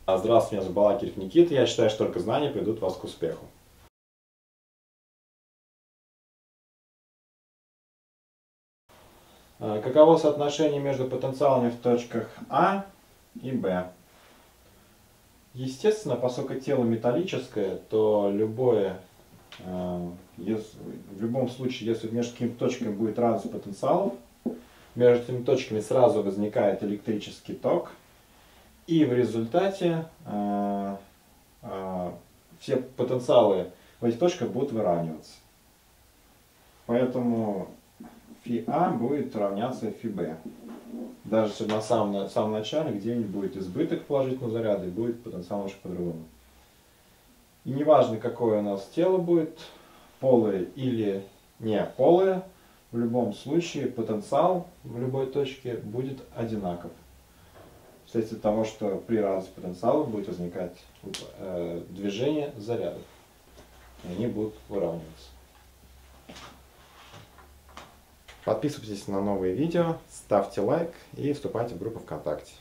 Здравствуйте, меня зовут Балакиров Никита. Я считаю, что только знания приведут вас к успеху. Каково соотношение между потенциалами в точках А и Б? Естественно, поскольку тело металлическое, то в любом случае, если между какими-то точками будет разность потенциалов, между этими точками сразу возникает электрический ток, и в результате все потенциалы в этих точках будут выравниваться. Поэтому φA будет равняться φB. Даже если на самом начале где-нибудь будет избыток положительного заряда и будет потенциал немножко по-другому. И неважно, какое у нас тело будет, полое или не полое, в любом случае потенциал в любой точке будет одинаков. Вследствие того, что при разности потенциалов будет возникать движение зарядов. И они будут выравниваться. Подписывайтесь на новые видео, ставьте лайк и вступайте в группу ВКонтакте.